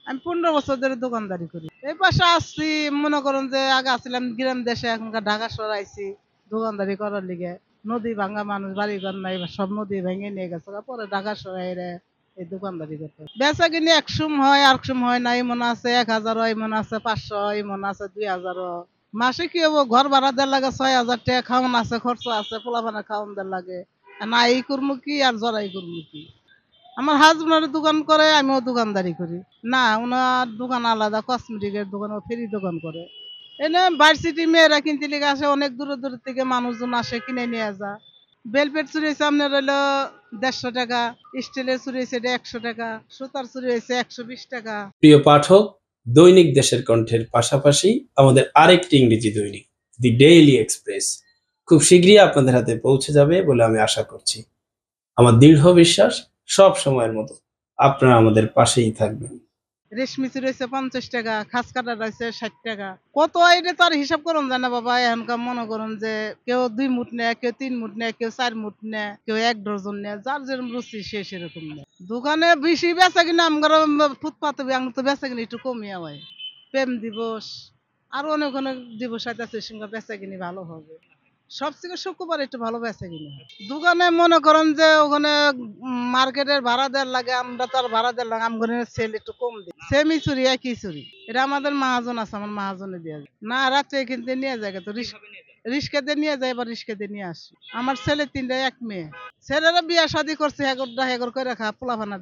আমি 15 বছর ধরে দোকানদারি করি। এই পাশে আসছি, মনে করেন যে আগে আসছিলাম গ্রাম দেশে, এখনকার ঢাকা শহরে আইছি দোকানদারি করার লিগে। নদী ভাঙা মানুষ, বাড়ি ঘর নাই, সব নদী ভেঙে নিয়ে গেছে, পরে ঢাকা শহরে এরে এই দোকানদারি করতে বেচা কিনি একশম হয়, আরেকশম হয় না, এমন আছে 1000, এমন আছে 500, এমন আছে 2000। মাসে কি হবো, ঘর ভাড়া দেওয়ার লাগে 6000 টাকা, খাওয়ান আছে, খরচ আছে, পোলাপানা খাওয়ান দেওয়ার লাগে। না এই করবো কি আর জড়াই করবো কি। আমার হাজবেন্ড দোকান করে, আমিও দোকানদারি করি। না, ওনার দোকান আলাদা, কসমেটিকের দোকান, ও ফেরি দোকান করে। এনে ভার্সিটি মেয়েরা কিনতে লিগে আসে, অনেক দূর দূর থেকে মানুষজন আসে, কিনে নিয়ে যা। বেলপেট চুরি হয়েছে আপনার হইলো 150 টাকা, স্টিলের চুরি হয়েছে এটা 100 টাকা, সুতার চুরি হয়েছে 120 টাকা। প্রিয় পাঠক, দৈনিক দেশের কণ্ঠের পাশাপাশি আমাদের আরেকটি ইংরেজি দৈনিক দি ডেইলি এক্সপ্রেস খুব শীঘ্রই আপনাদের হাতে পৌঁছে যাবে বলে আমি আশা করছি। আমার দৃঢ় বিশ্বাস সব সময়ের মতো আপনারা আমাদের পাশেই থাকবেন। রেশমি চুরি হয়েছে 50 টাকা, খাস কাটা রয়েছে 60 টাকা। কত এটা তো আর হিসাব করুন জানা বাবা। এখনকার মনে করুন যে কেউ 2 মুঠ নেয়, কেউ 3 মুঠ নেয়, কেউ 4 মুঠ নেয়, কেউ 1 ডজন নেয়, যার যেরকম রুচি সে সেরকম নেয়। দোকানে বেশি বেচা কিনা আমার ফুটপাতে আমি তো বেচা কিনা একটু কমিয়া হয়। প্রেম দিবস আর অনেক অনেক দিবস আছে, সঙ্গে বেচা কিনি ভালো হবে। সবথেকে শুক্রবার একটু ভালো বেচা কিনি হয়। দোকানে মনে করেন যে ওখানে মার্কেটের ভাড়া দেওয়ার লাগে, আমরা তো আর ভাড়া দেওয়ার লাগে, আমার সেল একটু কম দিই। সেমি চুরি, একই চুরি। এটা আমাদের মহাজন আছে, আমার মহাজনে দিয়ে যায়। না, রাত্রে কিনতে নিয়ে যায় তো রিস্কাতে নিয়ে যায়, এবার রিস্কাতে নিয়ে আসি। আমার ছেলে 3টা, 1 মেয়ে। ছেলেরা বিয়া শাদী করছে, হেগর করে রাখা, পোলাফানা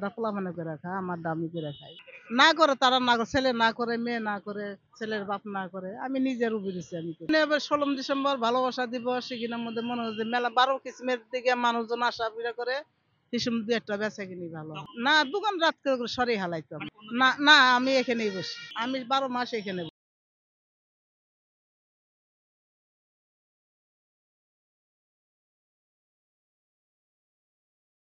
করে রাখা, আমার দামি করে খাই। না করে তারা, না করে ছেলে, না করে মেয়ে, না করে ছেলের বাপ, না করে আমি নিজের উবিরেছি। আমি করি। এবার 16 ডিসেম্বর ভালোবাসা দিবস, সেখানের মধ্যে মনে হয় যে মেলা 12 কিসিমের দিকে মানুষজন আসা ফিরা করে, হিসুম 2 একটা বেচা কিনি ভালো। না, দোকান রাত করে সরি হালাইতাম। না না, আমি এখানেই বসি, আমি 12 মাস এখানে।